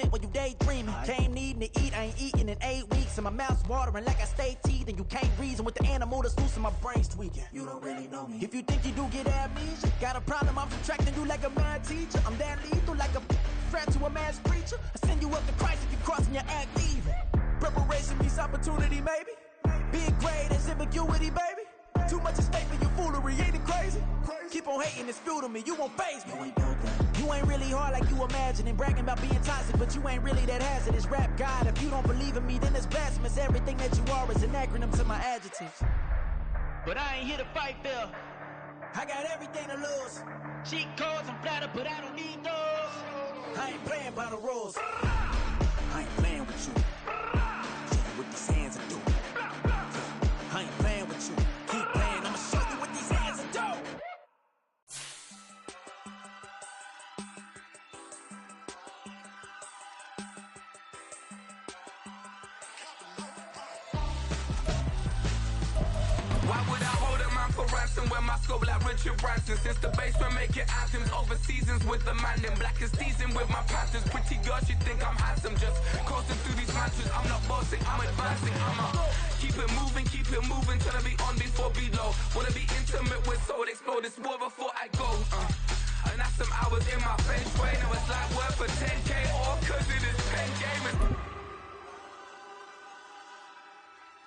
moment when you daydreaming. Came needing to eat, I ain't eating in 8 weeks. And my mouth's watering like I stay teeth. And you can't reason with the animal that's loose and my brain's tweaking. You don't really know me. If you think you do get amnesia, got a problem, I'm subtracting you like a mad teacher. I'm that lethal like a threat to a mass preacher. I send you up to Christ if you crossing your act even. Preparation means opportunity, maybe. Big grade is ambiguity, baby. Too much at stake for your foolery, ain't it crazy? Keep on hating, it's fuel to me, you won't faze me. You ain't really hard like you imagine and bragging about being toxic, but you ain't really that hazardous. Rap God, if you don't believe in me, then it's blasphemous. Everything that you are is an acronym to my adjectives. But I ain't here to fight fair. I got everything to lose. Cheat codes and flatter, but I don't need those. I ain't playing by the rules. I ain't playing with you. Show you what these hands are doing. I ain't playing with you. Keep playing, I'ma show you what these hands are doing. Why would I hold a man for ransom when my scope like Richard Branson? Since the basement making anthems over seasons with the man, then black is seasoned with my patterns. Pretty girls, you think I'm handsome, just coasting through these matches. I'm not bossing, I'm advancing, keep it moving, tryna be on before below. Wanna be intimate with soul, explore this war before I go. And that's some hours in my feng shui. Now it's like work for 10K, all cause it is pen gaming.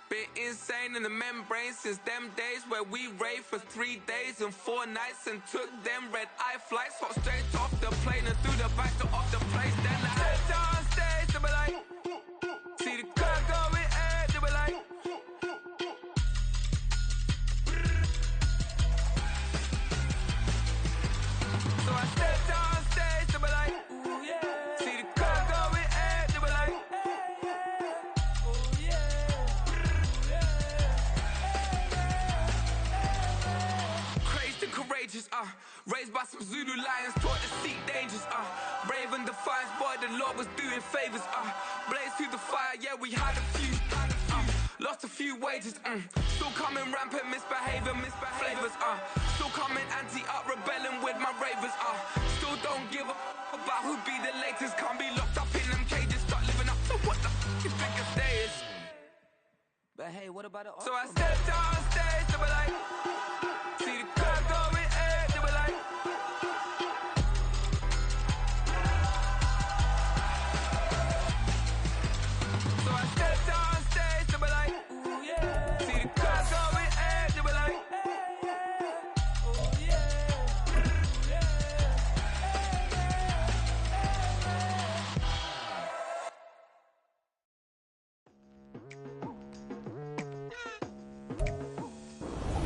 Been insane in the membrane since them days where we raved for 3 days and 4 nights and took them red eye flights. Hot straight off the plane and through the back door of the place. Then I stepped on stage, they were like, see the crowd going air, they were like, so I stepped on stage, they were like, ooh yeah. See the crowd going air, they were like, oh yeah. Crazed and courageous, raised by some Zulu lions, taught to seek dangers, brave and defiant, boy, the Lord was doing favors, blaze through the fire, yeah, we had a few, lost a few wages, still coming rampant, misbehavior, flavors, still coming anti-up, rebelling with my ravers, still don't give a about who be the latest, can't be locked up in them cages, start living up to what the f*** is biggest day is. But hey, what about the So I stepped on stage, they were like, see the crowd going air, they were like, so I stepped on stage, they were like, ooh yeah. See the crowd going air, they were like, oh yeah.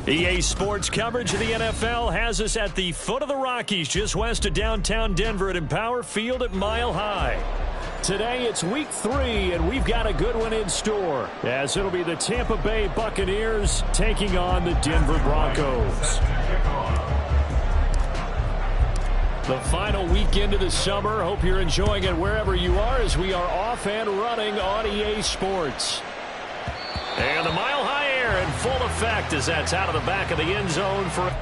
EA Sports coverage of the NFL has us at the foot of the Rockies, just west of downtown Denver at Empower Field at Mile High. Today it's week 3, and we've got a good one in store, as it'll be the Tampa Bay Buccaneers taking on the Denver Broncos. The final weekend of the summer. Hope you're enjoying it wherever you are, as we are off and running on EA Sports. And the Mile High air in full effect as that's out of the back of the end zone for...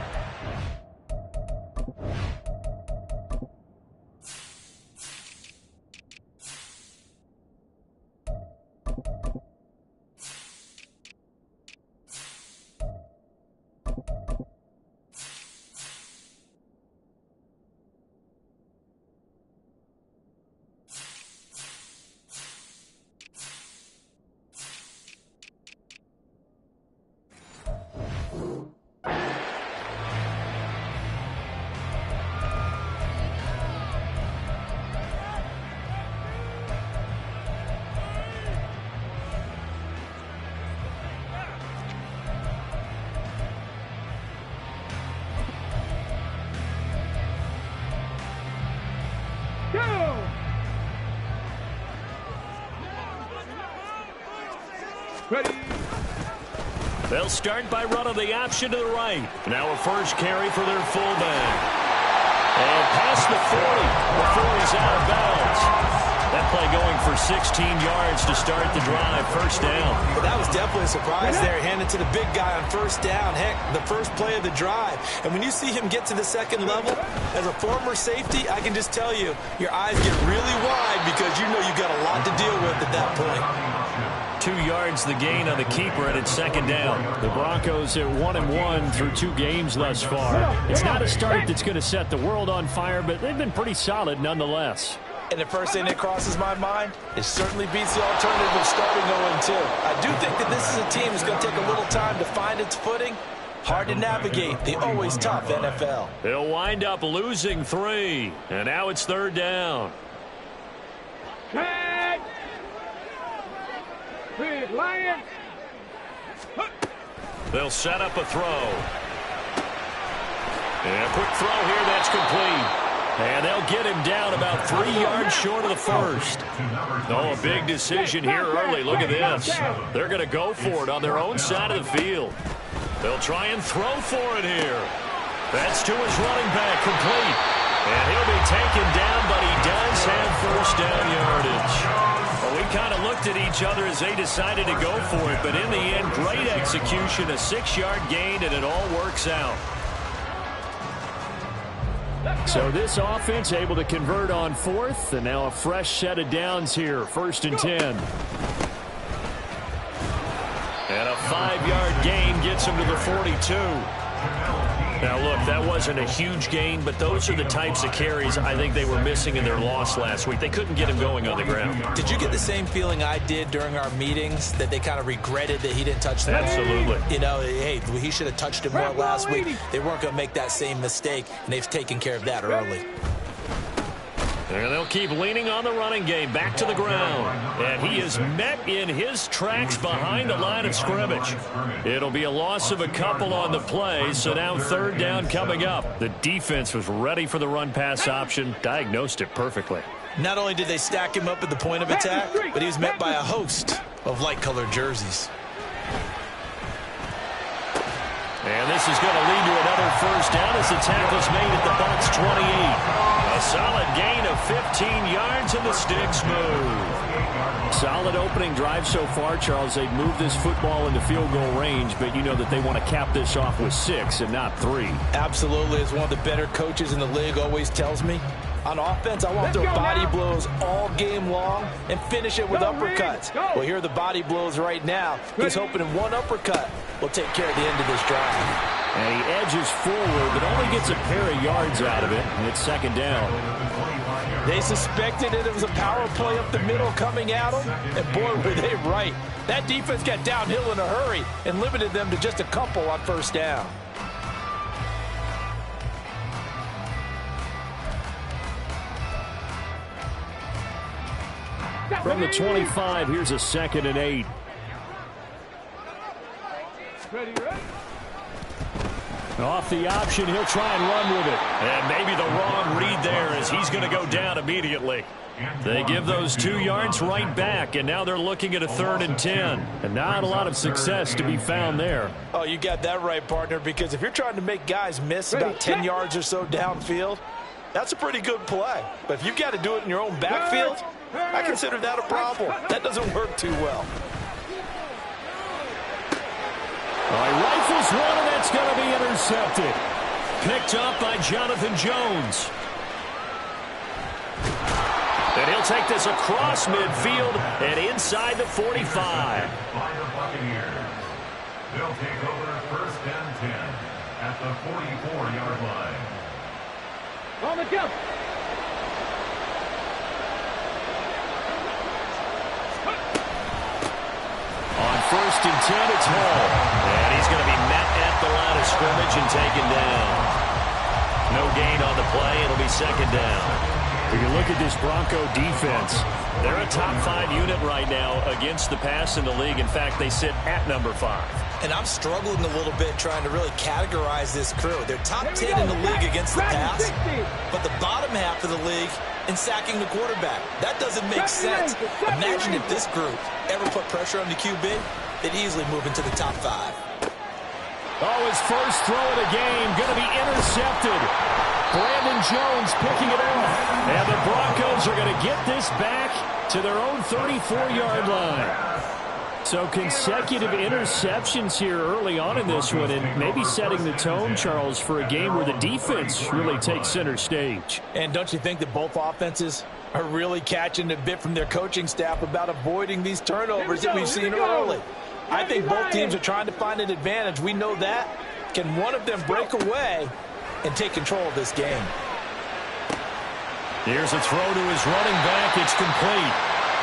Ready. They'll start by running the option to the right. Now a first carry for their fullback. And past the 40 before he's out of bounds. That play going for 16 yards to start the drive. First down. Well, that was definitely a surprise there. Handed to the big guy on first down. Heck, the first play of the drive. And when you see him get to the second level, as a former safety, I can just tell you, your eyes get really wide because you know you've got a lot to deal with at that point. 2 yards the gain on the keeper, and it's second down. The Broncos at 1-1 through 2 games thus far. It's not a start that's going to set the world on fire, but they've been pretty solid nonetheless. And the first thing that crosses my mind, it certainly beats the alternative of starting 0-2. I do think that this is a team that's going to take a little time to find its footing. Hard to navigate the always tough NFL. They'll wind up losing 3, and now it's third down. Lions. They'll set up a throw. And a quick throw here, that's complete. And they'll get him down about 3 yards short of the first. Oh, a big decision here early. Look at this. They're going to go for it on their own side of the field. They'll try and throw for it here. That's to his running back, complete. And he'll be taken down, but he does have first down yardage. Well, we kind of looked at each other as they decided to go for it, but in the end, great execution, a 6-yard gain, and it all works out. So this offense able to convert on 4th, and now a fresh set of downs here, 1st and 10. And a 5-yard gain gets him to the 42. Now, look, that wasn't a huge gain, but those are the types of carries I think they were missing in their loss last week. They couldn't get him going on the ground. Did you get the same feeling I did during our meetings, that they kind of regretted that he didn't touch the ball? Absolutely. You know, hey, he should have touched it more last week. They weren't going to make that same mistake, and they've taken care of that early. And they'll keep leaning on the running game, back to the ground. And he is met in his tracks behind the line of scrimmage. It'll be a loss of a couple on the play, so now third down coming up. The defense was ready for the run-pass option, diagnosed it perfectly. Not only did they stack him up at the point of attack, but he was met by a host of light-colored jerseys. And this is going to lead to another first down as the tackle's made at the Bucs 28. A solid gain of 15 yards, and the sticks move. Solid opening drive so far, Charles. They've moved this football into field goal range, but you know that they want to cap this off with 6 and not 3. Absolutely. As one of the better coaches in the league always tells me, on offense, I want their body blows all game long and finish it with uppercuts. Well, here are the body blows right now. He's hoping in one uppercut will take care of the end of this drive. And he edges forward, but only gets a pair of yards out of it, and it's second down. They suspected it was a power play up the middle coming at them, and boy, were they right. That defense got downhill in a hurry and limited them to just a couple on first down. From the 25, here's a 2nd and 8. Ready. Off the option, he'll try and run with it. And maybe the wrong read there as he's going to go down immediately. They give those 2 yards right back, and now they're looking at a 3rd and 10. And not a lot of success to be found there. Oh, you got that right, partner, because if you're trying to make guys miss about 10 yards or so downfield, that's a pretty good play. But if you've got to do it in your own backfield, I consider that a problem. That doesn't work too well. All right, rifles one, and that's going to be intercepted. Picked up by Jonathan Jones. And he'll take this across midfield and inside the 45. They'll take over 1st and 10 at the 44-yard line. On the jump. On 1st and 10, it's Hall. And he's going to be met at the line of scrimmage and taken down. No gain on the play. It'll be second down. If you look at this Bronco defense, they're a top 5 unit right now against the pass in the league. In fact, they sit at number 5. And I'm struggling a little bit trying to really categorize this crew. They're top 10 in the league against the pass, but the bottom half of the league in sacking the quarterback. That doesn't make sense. Imagine if this group ever put pressure on the QB, they'd easily move into the top 5. Oh, his first throw of the game going to be intercepted. Brandon Jones picking it off. And the Broncos are going to get this back to their own 34-yard line. So consecutive interceptions here early on in this one, and maybe setting the tone, Charles, for a game where the defense really takes center stage. And don't you think that both offenses are really catching a bit from their coaching staff about avoiding these turnovers that we've seen early? I think both teams are trying to find an advantage. We know that. Can one of them break away and take control of this game? Here's a throw to his running back. It's complete.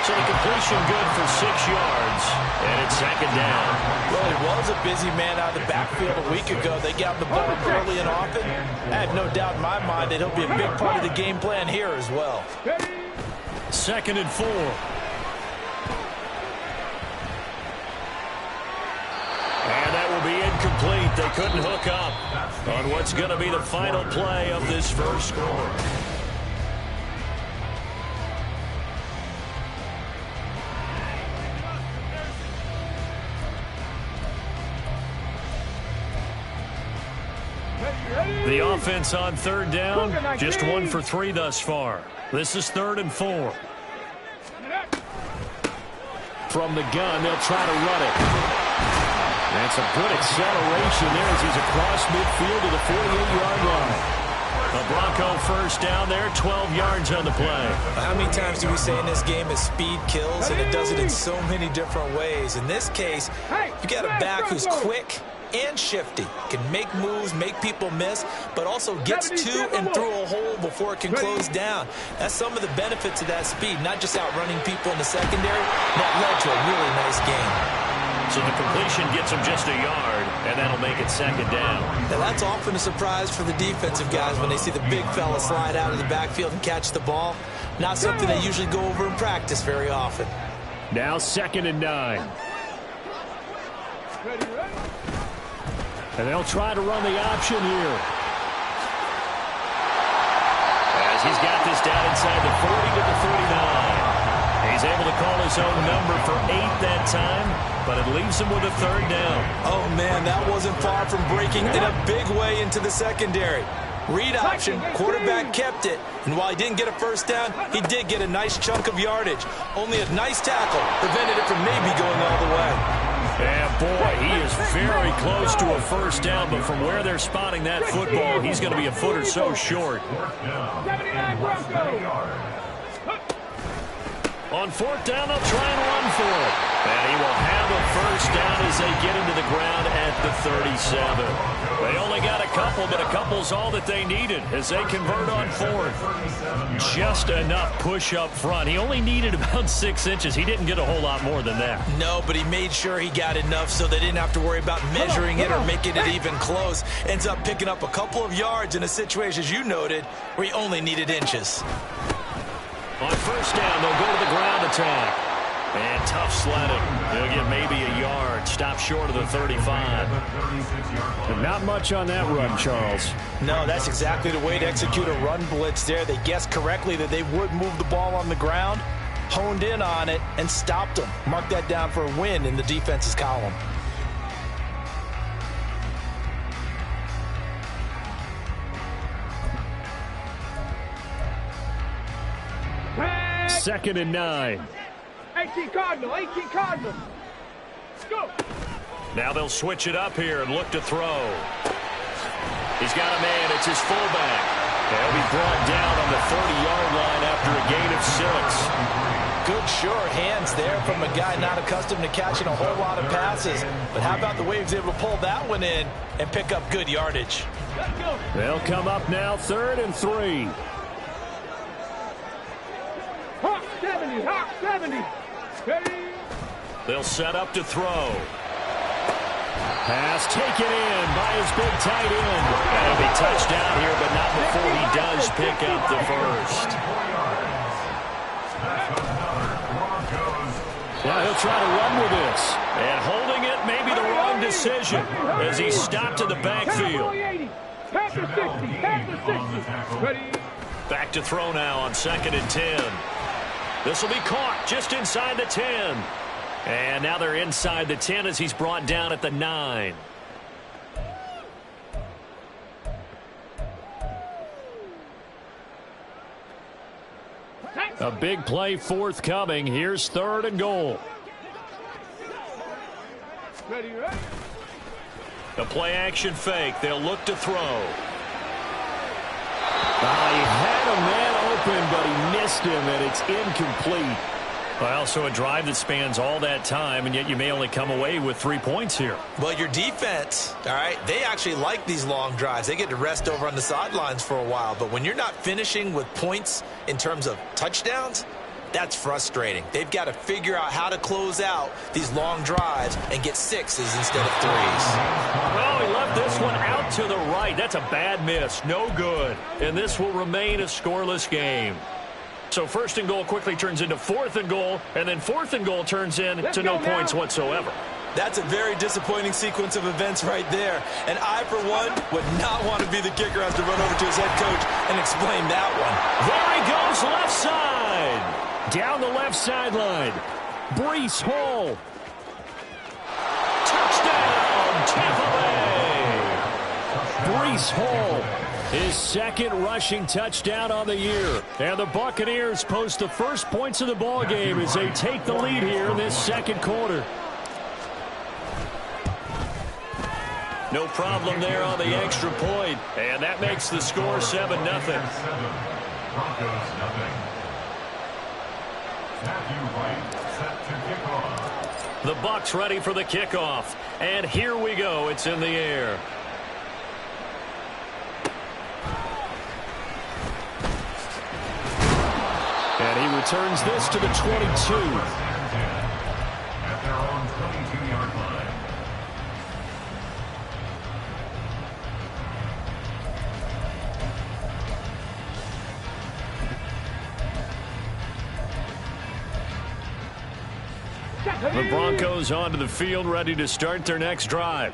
So the completion good for 6 yards, and it's second down. Well, he was a busy man out of the backfield a week ago. They got the ball early and often. I have no doubt in my mind that he'll be a big part of the game plan here as well. 2nd and 4. And that will be incomplete. They couldn't hook up on what's going to be the final play of this first score. The offense on 3rd down, just 1 for 3 thus far. This is 3rd and 4. From the gun, they'll try to run it. That's a good acceleration there as he's across midfield to the 48-yard line. A Bronco first down there, 12 yards on the play. How many times do we say in this game that speed kills, and it does it in so many different ways? In this case, you got a back who's quick and shifty, can make moves, make people miss, but also gets to and through a hole before it can close down. That's some of the benefits of that speed, not just outrunning people in the secondary. That led to a really nice game. So the completion gets him just a yard, and that'll make it 2nd down. Now that's often a surprise for the defensive guys when they see the big fella slide out of the backfield and catch the ball. Not something they usually go over in practice very often. Now 2nd and 9. And they'll try to run the option here. As he's got this down inside the 40 to the 39. He's able to call his own number for 8 that time, but it leaves him with a 3rd down. Oh, man, that wasn't far from breaking in a big way into the secondary. Read option, quarterback kept it, and while he didn't get a first down, he did get a nice chunk of yardage. Only a nice tackle prevented it from maybe going all the way. And boy, he is very close to a first down, but from where they're spotting that football, he's going to be a foot or so short. 79 Broncos. On 4th down, they'll try and run for it. And he will have a first down as they get into the ground at the 37. They only got a couple, but a couple's all that they needed as they convert on 4th. Just enough push up front. He only needed about 6 inches. He didn't get a whole lot more than that. No, but he made sure he got enough so they didn't have to worry about measuring it or making it even close. Ends up picking up a couple of yards in a situation, as you noted, where he only needed inches. On 1st down, they'll go to the ground attack. And tough sledding. He'll get maybe a yard. Stop short of the 35. And not much on that run, Charles. No, that's exactly the way to execute a run blitz there. They guessed correctly that they would move the ball on the ground, honed in on it, and stopped them. Mark that down for a win in the defense's column. Second and 9. 18 Cardinal, 18 Cardinal. Go. Now they'll switch it up here and look to throw. He's got a man. It's his fullback. He'll be brought down on the 30-yard line after a gain of 6. Good sure hands there from a guy not accustomed to catching a whole lot of passes. But how about the way he was able to pull that one in and pick up good yardage? They'll come up now 3rd and 3. Hawk 70, Hawk 70. Ready. They'll set up to throw. Pass taken in by his big tight end. That'll be touchdown here, but not before he does pick up the first. Well, he'll try to run with this. And holding it may be the wrong decision as he's stopped in the backfield. Pass the 60, pass the 60. Ready. Back to throw now on 2nd and 10. This will be caught just inside the 10. And now they're inside the 10 as he's brought down at the 9. A big play forthcoming. Here's 3rd and goal. Ready. A play action fake. They'll look to throw. He had a man open, but he missed him, and it's incomplete. Well, so a drive that spans all that time, and yet you may only come away with 3 points here. Well, your defense, all right, they actually like these long drives. They get to rest over on the sidelines for a while. But when you're not finishing with points in terms of touchdowns, that's frustrating. They've got to figure out how to close out these long drives and get 6s instead of 3s. Oh, he left this one out to the right. That's a bad miss. No good. And this will remain a scoreless game. So 1st and goal quickly turns into 4th and goal, and then 4th and goal turns into no points whatsoever. That's a very disappointing sequence of events right there. And I, for one, would not want to be the kicker who has to run over to his head coach and explain that one. There he goes, left side. Down the left sideline. Breece Hall. Touchdown, Tampa Bay. Breece Hall. His 2nd rushing touchdown on the year. And the Buccaneers post the first points of the ball game as they take the lead here in this 2nd quarter. No problem there on the extra point. And that makes the score 7-0. Broncos 0. Matthew Wright set to kick off. The Bucs ready for the kickoff. And here we go. It's in the air. And he returns this to the 22. At their own 22-yard line. The Broncos onto the field, ready to start their next drive.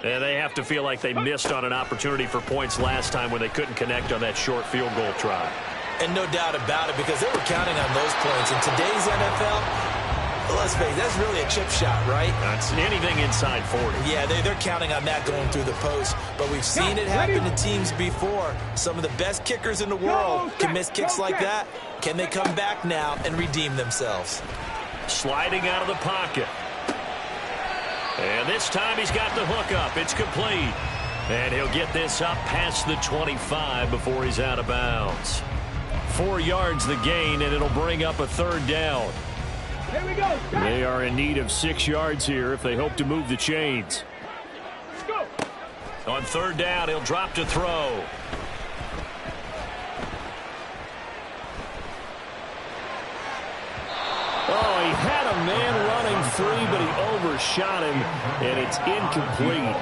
And they have to feel like they missed on an opportunity for points last time when they couldn't connect on that short field goal try. And no doubt about it, because they were counting on those points. In today's NFL, let's face it, that's really a chip shot, right? That's anything inside 40. Yeah, they're counting on that going through the post. But we've seen it happen to teams before. Some of the best kickers in the world can miss kicks like that. Can they come back now and redeem themselves? Sliding out of the pocket. And this time he's got the hook up. It's complete. And he'll get this up past the 25 before he's out of bounds. 4 yards the gain, and it'll bring up a 3rd down. Here we go. They are in need of 6 yards here if they hope to move the chains. Go. On 3rd down, he'll drop to throw. Oh, he had a man running free, but he overshot him, and it's incomplete.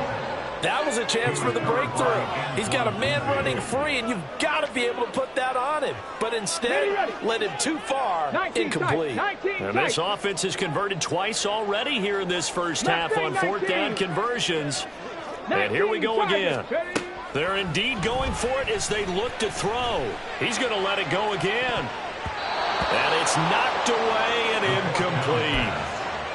That was a chance for the breakthrough. He's got a man running free, and you've got to be able to put that on him. But instead, led him too far, incomplete. And this offense has converted twice already here in this first half on 4th down conversions. And here we go again. They're indeed going for it as they look to throw. He's going to let it go again. And it's knocked away and incomplete.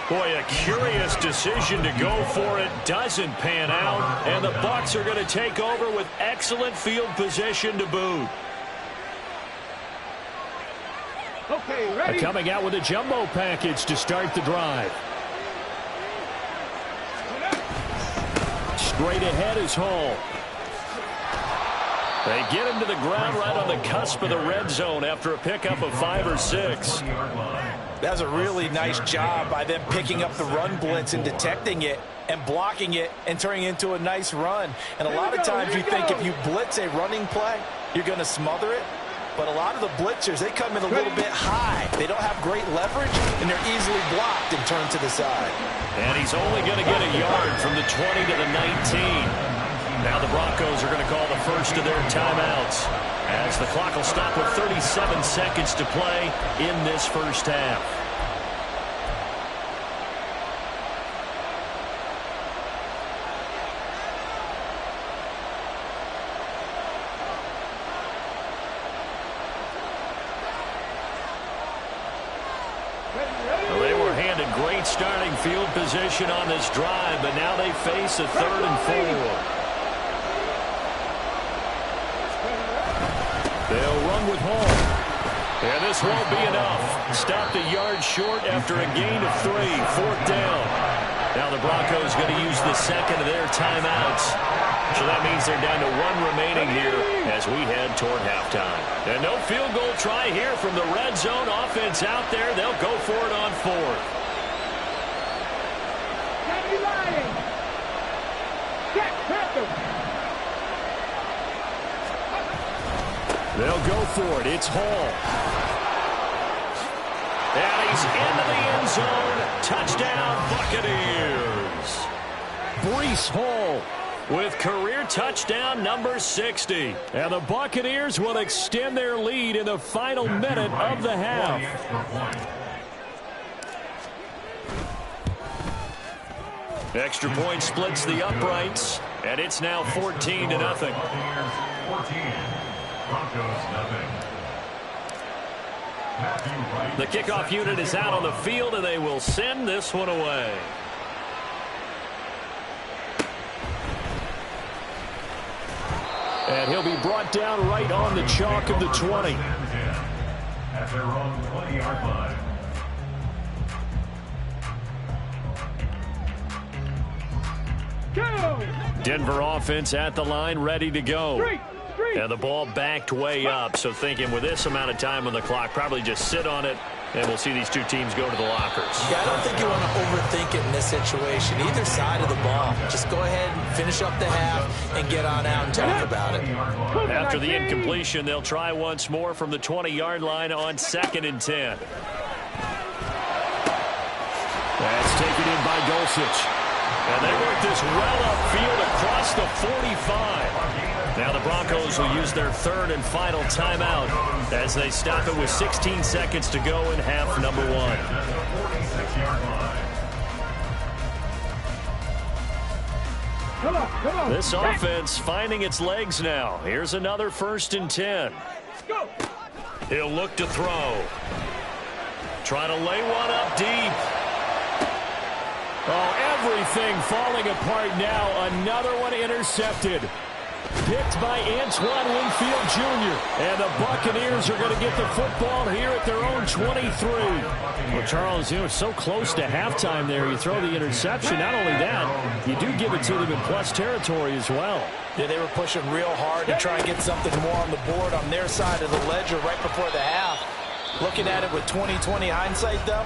Boy, a curious decision to go for it. Doesn't pan out. And the Bucs are going to take over with excellent field position to boot. Okay, ready. Coming out with a jumbo package to start the drive. Straight ahead is Hall. They get him to the ground right on the cusp of the red zone after a pickup of 5 or 6. That's a really nice job by them picking up the run blitz and detecting it and blocking it and turning it into a nice run. And a lot of times you think if you blitz a running play, you're going to smother it. But a lot of the blitzers, they come in a little bit high. They don't have great leverage, and they're easily blocked and turned to the side. And he's only going to get a yard from the 20 to the 19. Now the Broncos are going to call the first of their timeouts as the clock will stop with 37 seconds to play in this first half. Well, they were handed great starting field position on this drive, but now they face a 3rd and 4. They'll run with Hall. And this won't be enough. Stopped a yard short after a gain of 3. 4th down. Now the Broncos going to use the second of their timeouts. So that means they're down to 1 remaining here as we head toward halftime. And no field goal try here from the red zone. Offense out there. They'll go for it on 4th. They'll go for it. It's Hall. And he's into the end zone. Touchdown, Buccaneers. Breece Hall with career touchdown number 60. And the Buccaneers will extend their lead in the final minute of the half. Extra point splits the uprights, and it's now 14-0. The kickoff unit is out on the field, and they will send this one away. And he'll be brought down right on the chalk of the 20. At their own 20-yard line. Denver offense at the line, ready to go. And the ball backed way up, so thinking with this amount of time on the clock, probably just sit on it, and we'll see these two teams go to the lockers. Yeah, I don't think you want to overthink it in this situation. Either side of the ball. Just go ahead and finish up the half and get on out and talk about it. After the incompletion, they'll try once more from the 20-yard line on 2nd and 10. That's taken in by Dulcich. And they work this well upfield across the 45. Now the Broncos will use their 3rd and final timeout as they stop it with 16 seconds to go in half number 1. This offense finding its legs now. Here's another 1st and 10. He'll look to throw. Try to lay one up deep. Oh, everything falling apart now. Another one intercepted. Picked by Antoine Winfield Jr. And the Buccaneers are going to get the football here at their own 23. Well, Charles, you know, so close to halftime there. You throw the interception. Not only that, you do give it to them in plus territory as well. Yeah, they were pushing real hard to try and get something more on the board on their side of the ledger right before the half. Looking at it with 20/20 hindsight, though,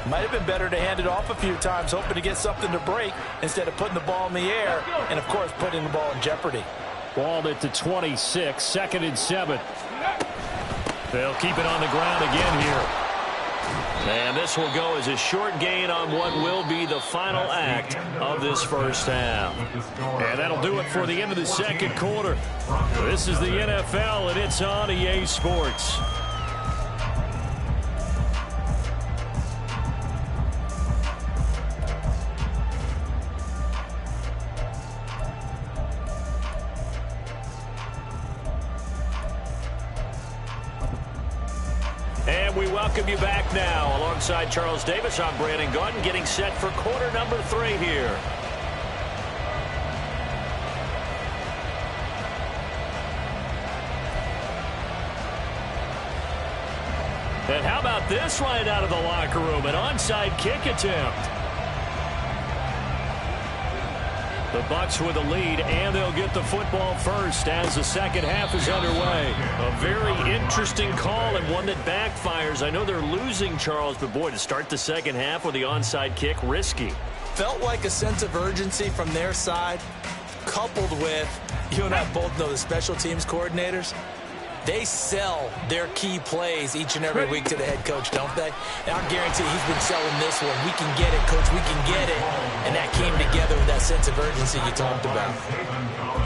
might have been better to hand it off a few times, hoping to get something to break instead of putting the ball in the air and, of course, putting the ball in jeopardy. Ball at the 26, 2nd and 7. They'll keep it on the ground again here. And this will go as a short gain on what will be the final act of this first half. And that'll do it for the end of the second quarter. This is the NFL, and it's on EA Sports. And we welcome you back now. Alongside Charles Davis, I'm Brandon Gaudin, getting set for quarter number 3 here. And how about this right out of the locker room? An onside kick attempt. The Bucs with a lead, and they'll get the football first as the second half is underway. A very interesting call and one that backfires. I know they're losing, Charles, but boy, to start the second half with the onside kick, risky. Felt like a sense of urgency from their side, coupled with, you and I both know the special teams coordinators. They sell their key plays each and every week to the head coach, don't they? And I guarantee he's been selling this one. We can get it, coach. We can get it. And that came together with that sense of urgency you talked about.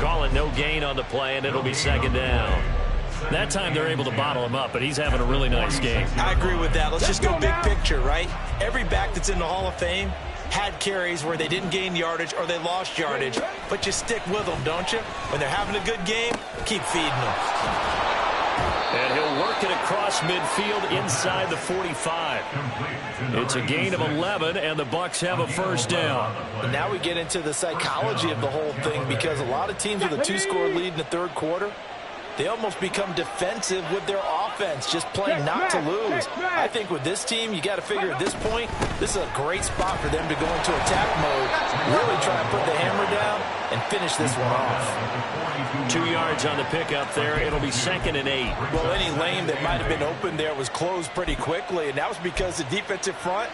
Calling no gain on the play, and it'll be 2nd down. That time they're able to bottle him up, but he's having a really nice game. I agree with that. Let's just go big picture, right? Every back that's in the Hall of Fame had carries where they didn't gain yardage or they lost yardage. But you stick with them, don't you? When they're having a good game, keep feeding them. And he'll work it across midfield inside the 45. It's a gain of 11, and the Bucs have a first down. And now we get into the psychology of the whole thing, because a lot of teams with a 2-score lead in the third quarter, They almost become defensive with their offense, just playing not to lose. I think with this team, you got to figure at this point, this is a great spot for them to go into attack mode, really try and put the hammer down and finish this one off. 2 yards on the pickup there. It'll be 2nd and 8. Well, any lane that might have been open there was closed pretty quickly, and that was because the defensive front,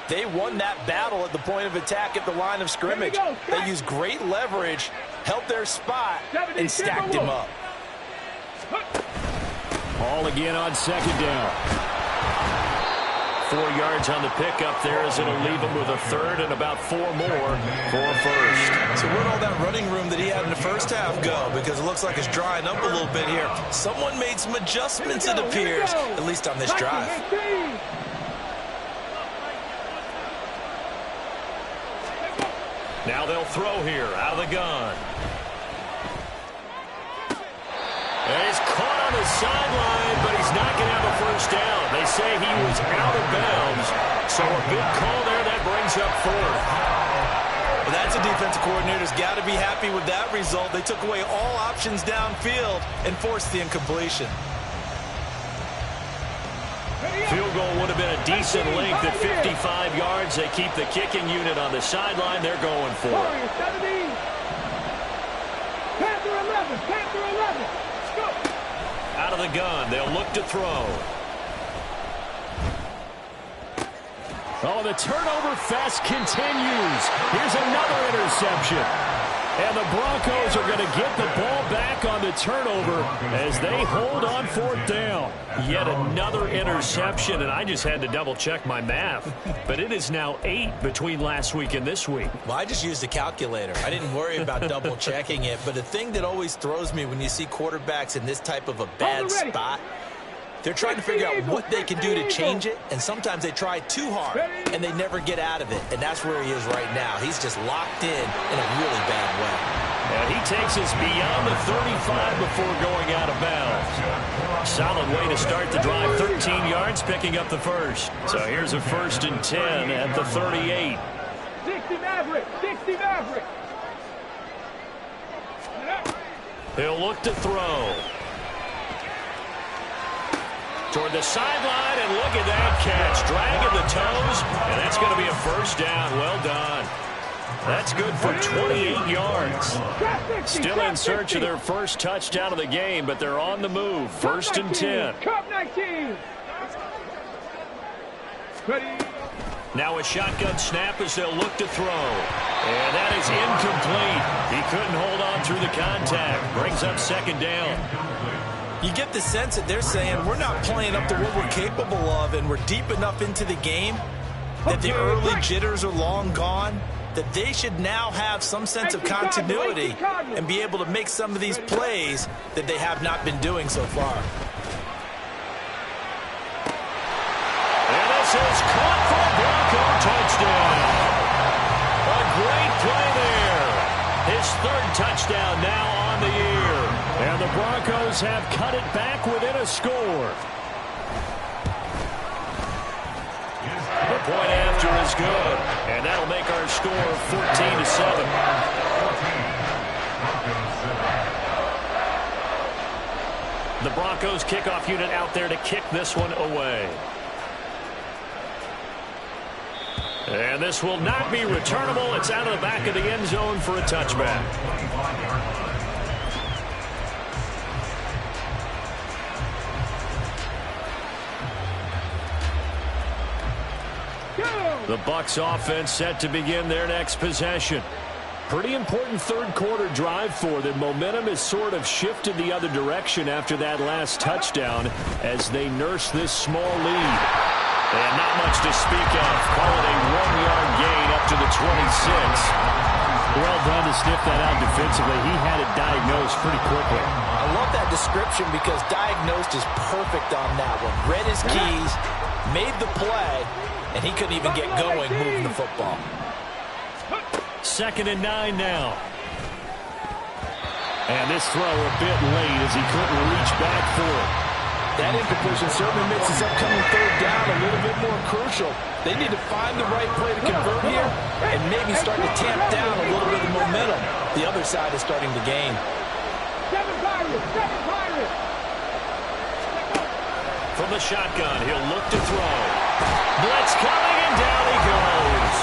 they won that battle at the point of attack at the line of scrimmage. They used great leverage, held their spot, and stacked him up. Ball again on 2nd down. 4 yards on the pickup there as it'll leave him with a 3rd and about 4 more for a 1st. So where'd all that running room that he had in the first half go? Because it looks like it's drying up a little bit here. Someone made some adjustments, it appears, at least on this drive. Now they'll throw here out of the gun. And he's caught on the sideline, but he's not going to have a 1st down. They say he was out of bounds, so a big call there that brings up 4th. Well, that's a defensive coordinator's got to be happy with that result. They took away all options downfield and forced the incompletion. Field goal would have been a decent length at 55 yards. They keep the kicking unit on the sideline. They're going for it. Panther 11, Panther 11. Out of the gun, they'll look to throw. Oh, the turnover fest continues. Here's another interception. And the Broncos are going to get the ball back on the turnover as they hold on 4th down. Yet another interception, and I just had to double-check my math. But it is now 8 between last week and this week. Well, I just used a calculator. I didn't worry about double-checking it. But the thing that always throws me when you see quarterbacks in this type of a bad spot, they're trying to figure out what they can do to change it, and sometimes they try too hard, and they never get out of it. And that's where he is right now. He's just locked in a really bad way. And he takes us beyond the 35 before going out of bounds. Solid way to start the drive, 13 yards, picking up the 1st. So here's a 1st and 10 at the 38. 60 Maverick, 60 Maverick. He'll look to throw. Toward the sideline, and look at that catch. Dragging the toes, and that's going to be a 1st down. Well done. That's good for 28 yards. Still in search of their 1st touchdown of the game, but they're on the move. 1st and 10. Cup 19. Now a shotgun snap as they'll look to throw. And that is incomplete. He couldn't hold on through the contact. Brings up 2nd down. You get the sense that they're saying we're not playing up to what we're capable of, and we're deep enough into the game that the early jitters are long gone, that they should now have some sense of continuity and be able to make some of these plays that they have not been doing so far. And this is caught for a Bronco touchdown. A great play there. His 3rd touchdown now on the year. And the Broncos have cut it back within a score. The point after is good. And that'll make our score 14-7. The Broncos kickoff unit out there to kick this one away. And this will not be returnable. It's out of the back of the end zone for a touchback. The Bucs offense set to begin their next possession. Pretty important 3rd quarter drive for them. Momentum has sort of shifted the other direction after that last touchdown as they nurse this small lead. And not much to speak of. Call it a 1-yard gain up to the 26. Well done to sniff that out defensively. He had it diagnosed pretty quickly. I love that description because diagnosed is perfect on that one. Read his keys, made the play, and he couldn't even get going moving the football. 2nd and 9 now. And this throw a bit late as he couldn't reach back for it. That incompletion certainly makes his upcoming 3rd down a little bit more crucial. They need to find the right play to convert here and maybe start to tamp down a little bit of momentum. The other side is starting to gain. 7 Pirates, 7 Pirates. from the shotgun. He'll look to throw. Blitz coming, and down he goes.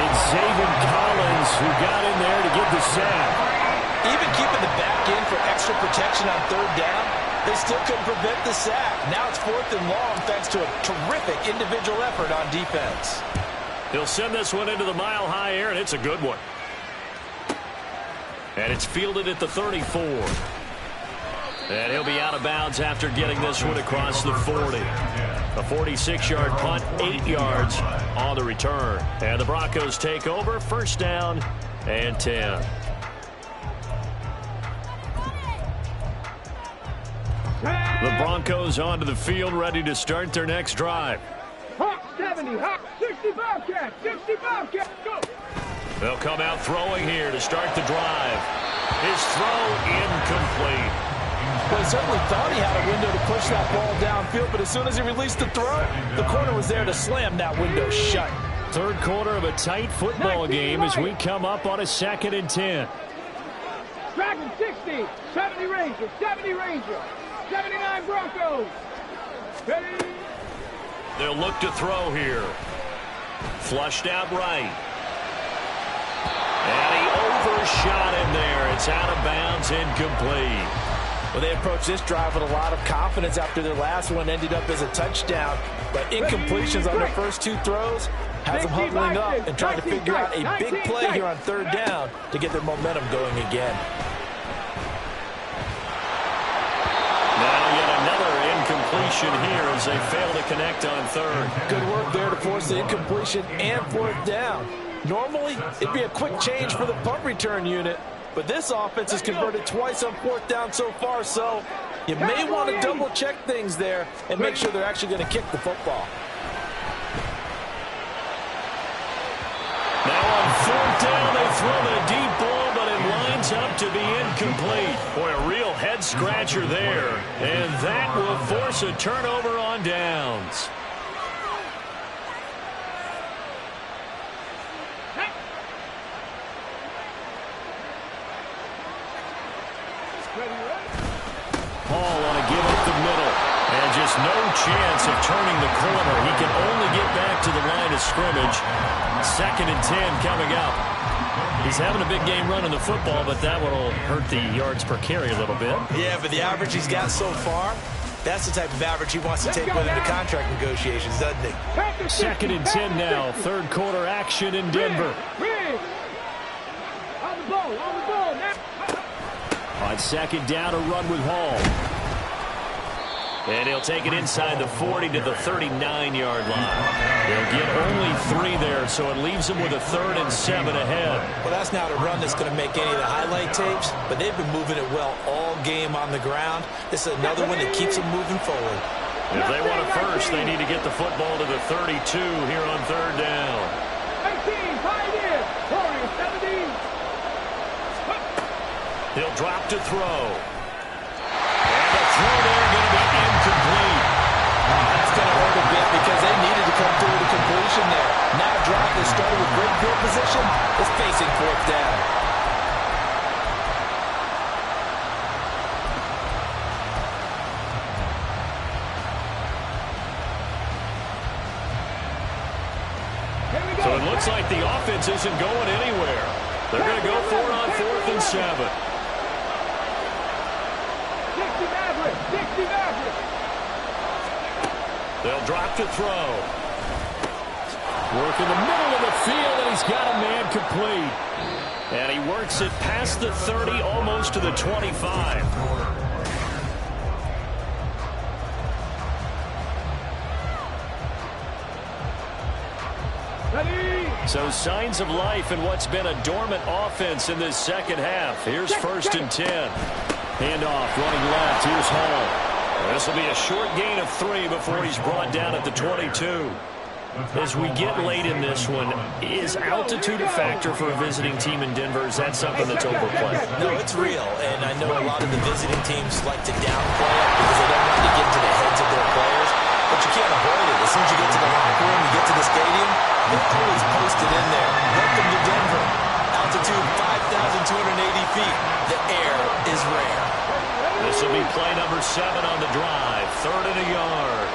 It's Zaven Collins who got in there to get the sack. Even keeping the back in for extra protection on third down, they still couldn't prevent the sack. Now it's 4th and long thanks to a terrific individual effort on defense. He'll send this one into the mile-high air, and it's a good one. And it's fielded at the 34. And he'll be out of bounds after getting this one across the 40. A 46-yard punt, 8 yards on the return. And the Broncos take over, 1st down and 10. The Broncos onto the field, ready to start their next drive. Hawk 70, Hawk 60 Bobcat, 60 Bobcat, go! They'll come out throwing here to start the drive. His throw incomplete. Well, he certainly thought he had a window to push that ball downfield, but as soon as he released the throw, the corner was there to slam that window shut. Third quarter of a tight football game as we come up on a 2nd and 10. Dragon 60, 70 Ranger, 70 Ranger, 79 Broncos. Ready? They'll look to throw here. Flushed out right. And he overshot him there. It's out of bounds, incomplete. Well, they approached this drive with a lot of confidence after their last one ended up as a touchdown. But incompletions on their first 2 throws has them huddling up and trying to figure out a big play here on 3rd down to get their momentum going again. Now yet another incompletion here as they fail to connect on 3rd. Good work there to force the incompletion and 4th down. Normally, it'd be a quick change for the punt return unit, but this offense has converted twice on 4th down so far, so you may want to double-check things there and make sure they're actually going to kick the football. Now on 4th down, they throw the deep ball, but it lines up to be incomplete. Boy, a real head-scratcher there, and that will force a turnover on downs. Hall on a give up the middle. And just no chance of turning the corner. He can only get back to the line of scrimmage. 2nd and 10 coming up. He's having a big game running the football, but that one will hurt the yards per carry a little bit. Yeah, but the average he's got so far, that's the type of average he wants to take with him to contract negotiations, doesn't he? 2nd and 10 now. 3rd quarter action in Denver. On the ball now. On 2nd down, a run with Hall. And he'll take it inside the 40 to the 39-yard line. They'll get only 3 there, so it leaves them with a 3rd and 7 ahead. Well, that's not a run that's going to make any of the highlight tapes, but they've been moving it well all game on the ground. This is another one that keeps them moving forward. If they want a first, they need to get the football to the 32 here on 3rd down. 18, Pioneer, Warriors 17. He'll drop to throw. And the throw there going to be incomplete. That's going to hurt a bit because they needed to come through with a completion there. Now a drive that started with great field position is facing 4th down. So it looks like the offense isn't going anywhere. They're going to go for it on 4th and 7. 60 Maverick. They'll drop to throw. Work in the middle of the field, and he's got a man complete. And he works it past the 30, almost to the 25. So signs of life in what's been a dormant offense in this 2nd half. Here's 1st and 10. Handoff running left. Here's Hall. This will be a short gain of 3 before he's brought down at the 22. As we get late in this one, is altitude a factor for a visiting team in Denver? Is that something that's overplayed? No, it's real, and I know a lot of the visiting teams like to downplay it because they don't want to get to the heads of their players, but you can't avoid it. As soon as you get to the locker room, you get to the stadium, they're always posted in there. Welcome to Denver. altitude 5,280 feet. The air is rare. This will be play number 7 on the drive. 3rd and a yard.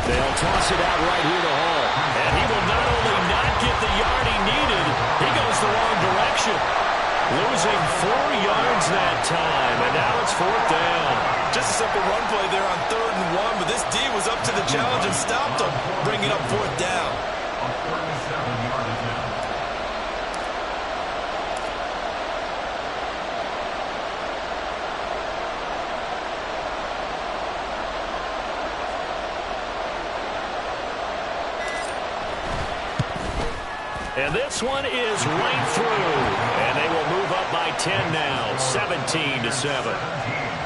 They'll toss it out right here to Hall. And he will not only not get the yard he needed, he goes the wrong direction. Losing 4 yards that time, and now it's 4th down. Just a simple run play there on 3rd and 1, but this D was up to the challenge and stopped him, bringing up 4th down. A 37-yard attempt. And this one is right through. And they will move up by 10 now, 17-7.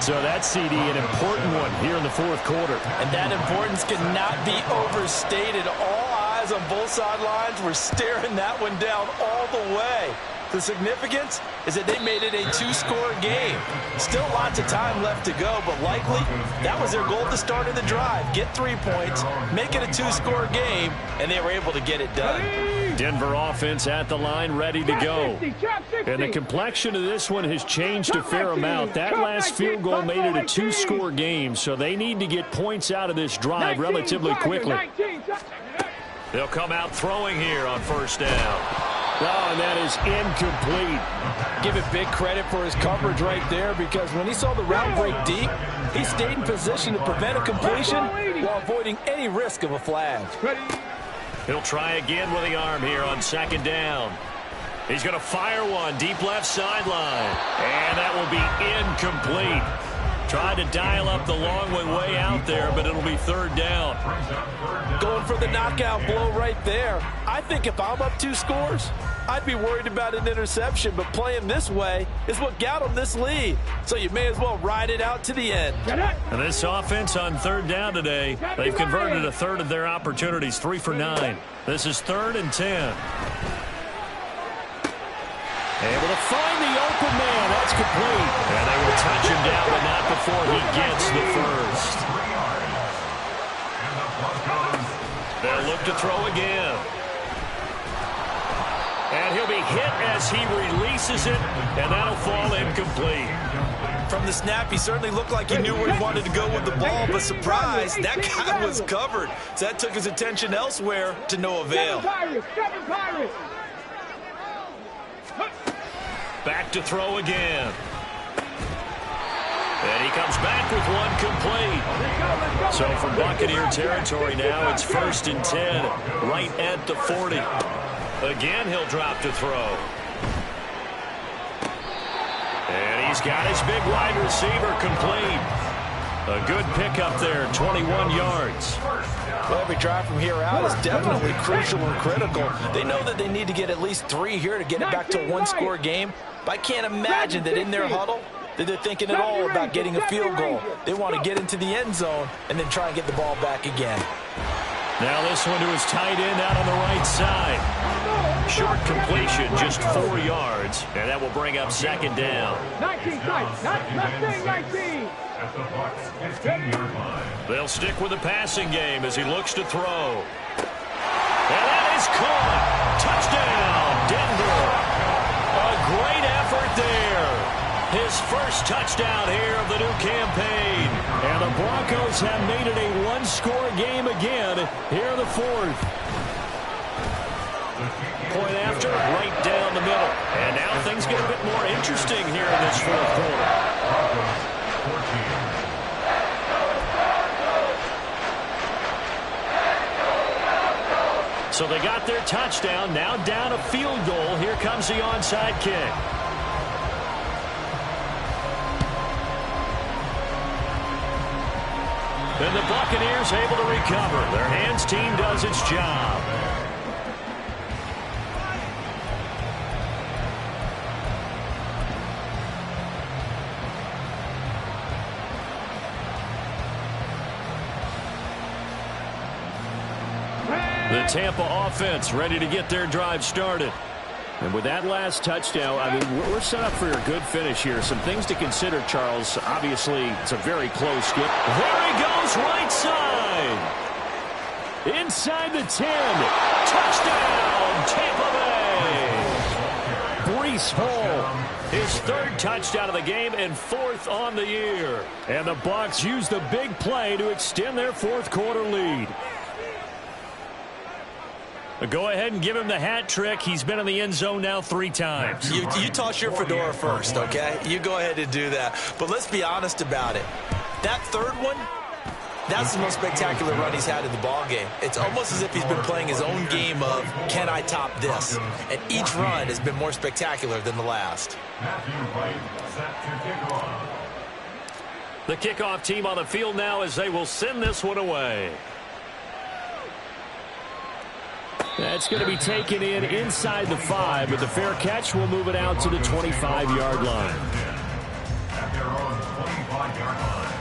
So that CD, an important one here in the 4th quarter. And that importance cannot be overstated. All eyes on both sidelines were staring that one down all the way. The significance is that they made it a 2-score game. Still lots of time left to go, but likely that was their goal at the start of the drive. Get 3 points, make it a 2-score game, and they were able to get it done. Denver offense at the line, ready to go. And the complexion of this one has changed a fair amount. That last field goal made it a 2-score game, so they need to get points out of this drive relatively quickly. They'll come out throwing here on 1st down. Oh, and that is incomplete. Give it big credit for his coverage right there, because when he saw the route break deep, he stayed in position to prevent a completion while avoiding any risk of a flag. He'll try again with the arm here on 2nd down. He's going to fire one deep left sideline. And that will be incomplete. Tried to dial up the long one way out there, but it'll be 3rd down. Going for the knockout blow right there. I think if I'm up 2 scores, I'd be worried about an interception, but playing this way is what got them this lead. So you may as well ride it out to the end. And this offense on 3rd down today, they've converted 1/3 of their opportunities, 3 for 9. This is 3rd and 10. Able to find the open man. That's complete. And they will touch him down, but not before he gets the first. They'll look to throw again. And he'll be hit as he releases it, and that'll fall incomplete. From the snap, he certainly looked like he knew where he wanted to go with the ball, but surprise, that guy was covered. So that took his attention elsewhere to no avail. Back to throw again. And he comes back with one complete. So from Buccaneer territory now, it's 1st and 10, right at the 40. Again, he'll drop to throw. And he's got his big wide receiver complete. A good pickup there, 21 yards. Well, every drive from here out is definitely crucial and critical. They know that they need to get at least 3 here to get it back to a 1-score game. But I can't imagine that in their huddle that they're thinking at all about getting a field goal. They want to get into the end zone and then try and get the ball back again. Now this one to his tight end out on the right side. Short completion, just 4 yards, and that will bring up 2nd down. 19, not 19. At the Bucs 15-yard line. They'll stick with the passing game as he looks to throw. And that is caught. Touchdown, Denver. A great effort there. His first touchdown here of the new campaign. And the Broncos have made it a 1-score game again here in the 4th. Point after, right down the middle. And now things get a bit more interesting here in this 4th quarter. So they got their touchdown, now down a field goal. Here comes the onside kick. And the Buccaneers able to recover. Their hands team does its job. The Tampa offense ready to get their drive started. And with that last touchdown, I mean, we're set up for a good finish here. Some things to consider, Charles. Obviously, it's a very close skip. There he goes, right side. inside the 10. Touchdown, Tampa Bay. Breece Hall, his third touchdown of the game and fourth on the year. And the Bucs use the big play to extend their fourth quarter lead. Go ahead and give him the hat trick. He's been in the end zone now 3 times. You toss your fedora first, okay? You go ahead and do that. But let's be honest about it. That third one, that's the most spectacular run he's had in the ballgame. It's almost as if he's been playing his own game of, can I top this? And each run has been more spectacular than the last. The kickoff team on the field now as they will send this one away. That's going to be taken inside the 5, but the fair catch will move it out to the 25-yard line. At their own 25-yard line.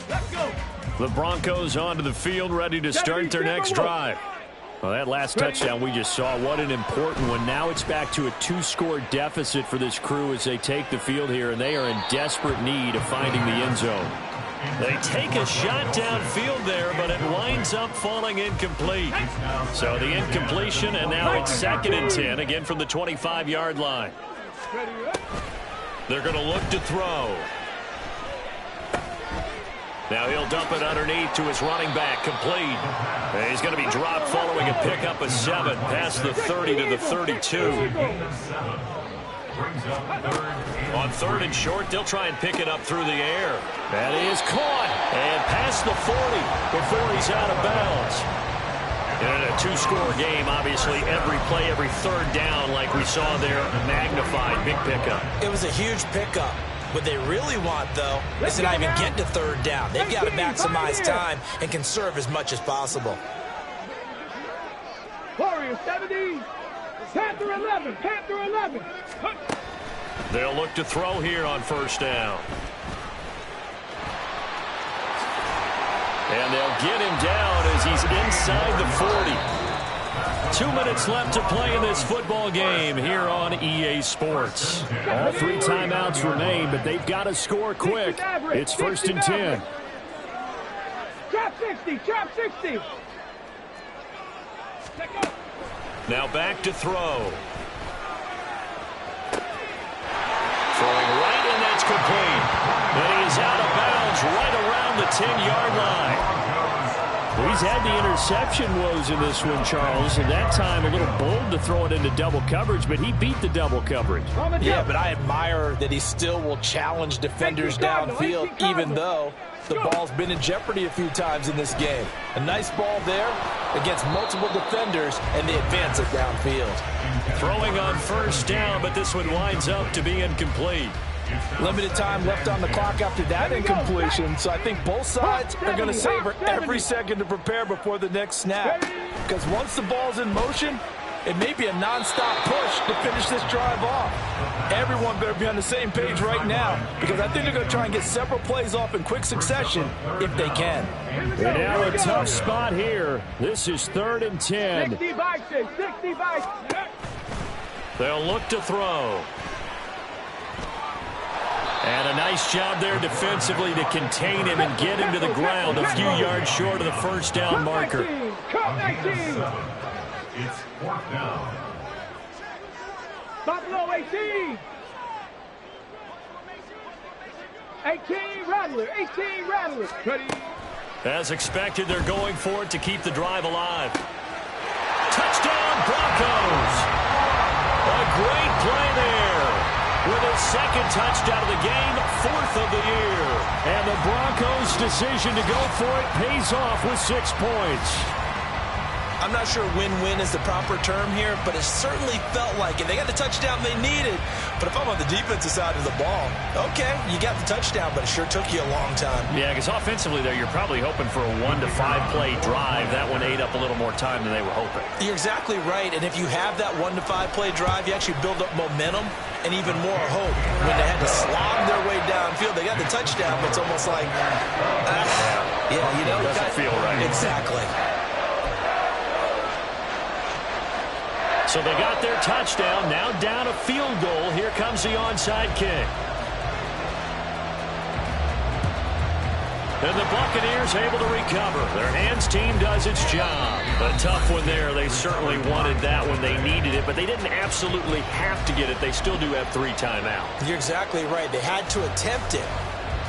Let's go. The Broncos onto the field, ready to start their next drive. Well, that last touchdown we just saw, what an important one. Now it's back to a 2-score deficit for this crew as they take the field here, and they are in desperate need of finding the end zone. They take a shot downfield there, but it winds up falling incomplete. So the incompletion, and now it's 2nd and 10, again from the 25-yard line. They're going to look to throw. Now he'll dump it underneath to his running back, complete. And he's going to be dropped following a pickup of 7, past the 30 to the 32. On 3rd and short, they'll try and pick it up through the air. That is caught and past the 40 before he's out of bounds. And in a 2-score game, obviously every play, every 3rd down, like we saw there, magnified, big pickup. It was a huge pickup. What they really want, though, is to not even get to 3rd down. They've got to maximize time and conserve as much as possible. Warriors 70, Panther 11, Panther 11. They'll look to throw here on 1st down. And they'll get him down as he's inside the 40. 2 minutes left to play in this football game here on EA Sports. All 3 timeouts remain, but they've got to score quick. It's 1st and 10. Trap 60, trap 60. Now back to throw. Throwing right, and that's complete. And he's out of bounds right around the 10-yard line. He's had the interception woes in this one, Charles, and that time a little bold to throw it into double coverage, but he beat the double coverage. Yeah, but I admire that he still will challenge defenders downfield, even though the ball's been in jeopardy a few times in this game. A nice ball there against multiple defenders, and they advance it downfield. Throwing on 1st down, but this one winds up to be incomplete. Limited time left on the clock after that incompletion, so I think both sides are going to savor every second to prepare before the next snap. Because once the ball's in motion, it may be a non-stop push to finish this drive off. Everyone better be on the same page right now, because I think they're going to try and get several plays off in quick succession if they can. And now a tough spot here. This is 3rd and 10. 60 by 6, 60 by 6. They'll look to throw. And a nice job there defensively to contain him and get him to the ground a few yards short of the 1st down marker. Cut 19. It's 4th down. Buffalo 18. 18 Rattler, 18 Rattler. As expected, they're going for it to keep the drive alive. Touchdown, Broncos! A great play there. With his 2nd touchdown of the game, 4th of the year. And the Broncos' decision to go for it pays off with 6 points. I'm not sure win-win is the proper term here, but it certainly felt like it. They got the touchdown they needed, but if I'm on the defensive side of the ball, okay, you got the touchdown, but it sure took you a long time. Yeah, because offensively there, you're probably hoping for a 1 to 5 play drive. That one ate up a little more time than they were hoping. You're exactly right, and if you have that 1 to 5 play drive, you actually build up momentum and even more hope. When they had to slog their way downfield, they got the touchdown, but it's almost like, yeah, you know, it doesn't feel right. Exactly. So they got their touchdown, now down a field goal. Here comes the onside kick. And the Buccaneers able to recover. Their hands team does its job. A tough one there. They certainly wanted that when they needed it, but they didn't absolutely have to get it. They still do have 3 timeouts. You're exactly right. They had to attempt it.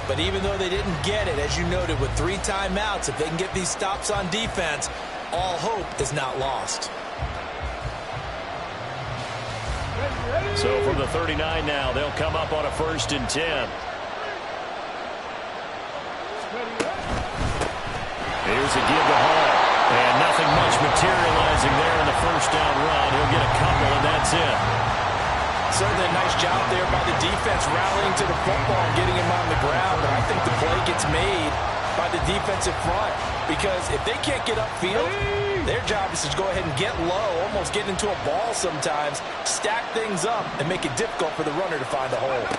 But even though they didn't get it, as you noted, with 3 timeouts, if they can get these stops on defense, all hope is not lost. So from the 39 now, they'll come up on a 1st and 10. Here's a give to Hall. And nothing much materializing there in the 1st down run. He'll get a couple, and that's it. Certainly a nice job there by the defense rallying to the football and getting him on the ground. But I think the play gets made by the defensive front. Because if they can't get upfield, their job is to go ahead and get low, almost get into a ball sometimes, stack things up, and make it difficult for the runner to find a hole.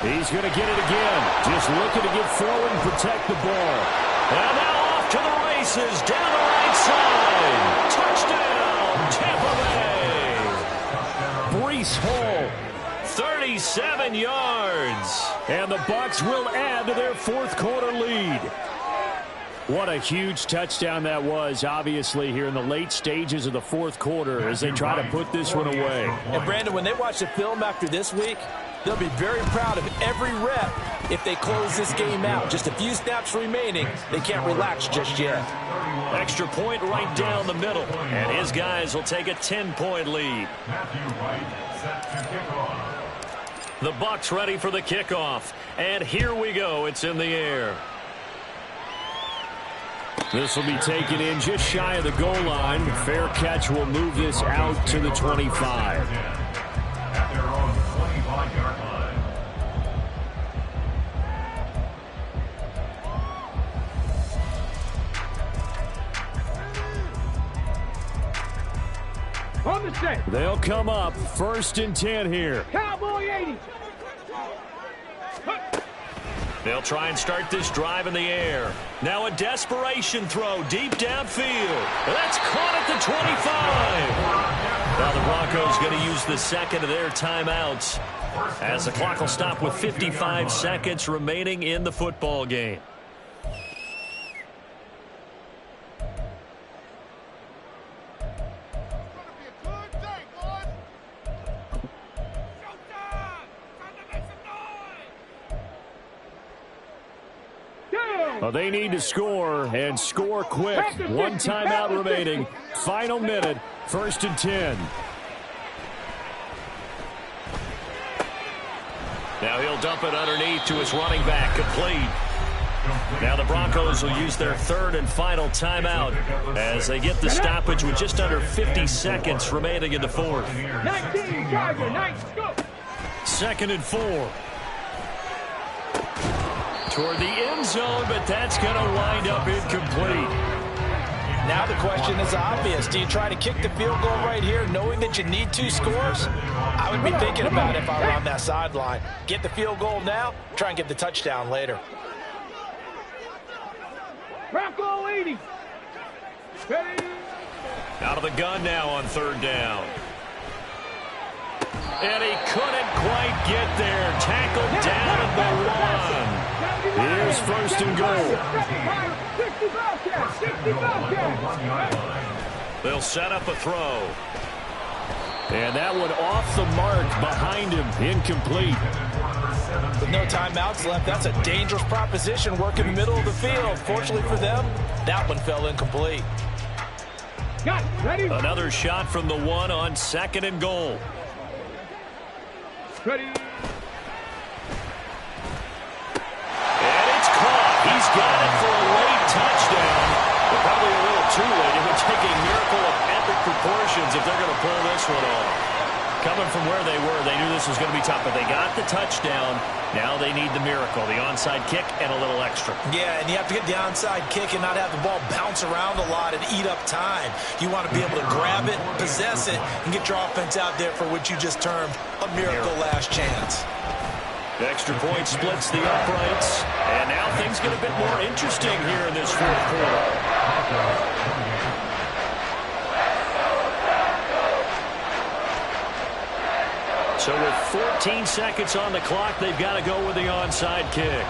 He's going to get it again. Just looking to get forward and protect the ball. And now off to the races, down the right side. Touchdown, Tampa Bay. Breece Hall, 37 yards. And the Bucs will add to their 4th quarter lead. What a huge touchdown that was, obviously, here in the late stages of the 4th quarter as they try to put this one away. And, Brandon, when they watch the film after this week, they'll be very proud of every rep if they close this game out. Just a few snaps remaining. They can't relax just yet. Extra point right down the middle. And his guys will take a 10-point lead. The Bucs ready for the kickoff. And here we go. It's in the air. This will be taken in just shy of the goal line. Fair catch will move this out to the 25. At their own 25-yard line. On the set. They'll come up 1st and 10 here. Cowboy 80. They'll try and start this drive in the air. Now a desperation throw deep downfield. That's caught at the 25. Now the Broncos going to use the 2nd of their timeouts as the clock will stop with 55 seconds remaining in the football game. Well, they need to score, and score quick. 1 timeout remaining. Final minute, 1st and 10. Now he'll dump it underneath to his running back, complete. Now the Broncos will use their 3rd and final timeout as they get the stoppage with just under 50 seconds remaining in the 4th. 19, Tiger, 9, go. 2nd and 4. Toward the end zone, but that's going to wind up incomplete. Now the question is obvious. Do you try to kick the field goal right here knowing that you need 2 scores? I would be thinking about it if I were on that sideline. Get the field goal now, try and get the touchdown later. Bronco 80. Ready. Out of the gun now on 3rd down. And he couldn't quite get there. Tackled down at the 1. Here's 1st and goal. 60 Bobcats. They'll set up a throw. And that one off the mark behind him. Incomplete. With no timeouts left, that's a dangerous proposition. Work in the middle of the field. Fortunately for them, that one fell incomplete. Another shot from the 1 on 2nd and goal. Ready. And it's caught. He's got it for a late touchdown. But probably a little too late. It would take a miracle of epic proportions if they're going to pull this one off. Coming from where they were, they knew this was going to be tough, but they got the touchdown. Now they need the miracle, the onside kick and a little extra. Yeah, and you have to get the onside kick and not have the ball bounce around a lot and eat up time. You want to be able to grab it, possess it, and get your offense out there for what you just termed a miracle last chance. The extra point splits the uprights, and now things get a bit more interesting here in this 4th quarter. So with 14 seconds on the clock, they've got to go with the onside kick.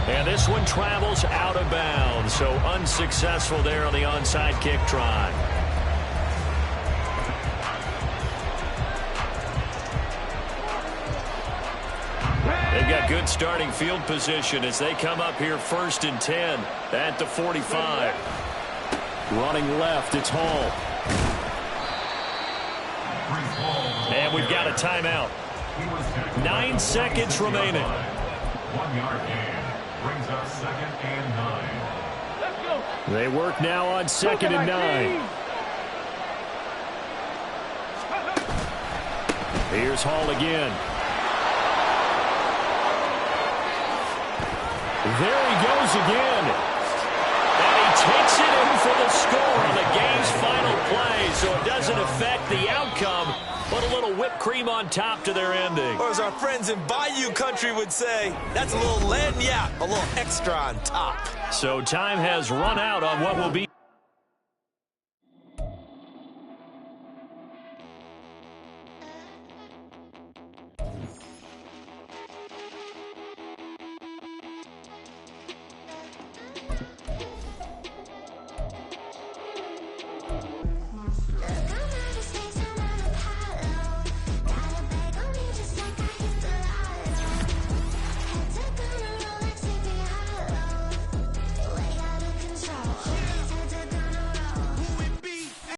And this one travels out of bounds, so unsuccessful there on the onside kick try. They've got good starting field position as they come up here 1st and 10 at the 45. Running left, it's Hall. And we've got a timeout. 9 seconds remaining. 1 yard gain. Brings up 2nd and 9. Let's go. They work now on 2nd and 9. Here's Hall again. There he goes again. And he takes it in for the score on the game's final play, so it doesn't affect the outcome, but a little whipped cream on top to their ending. Or as our friends in Bayou Country would say, that's a little lagniappe, a little extra on top. So time has run out on what will be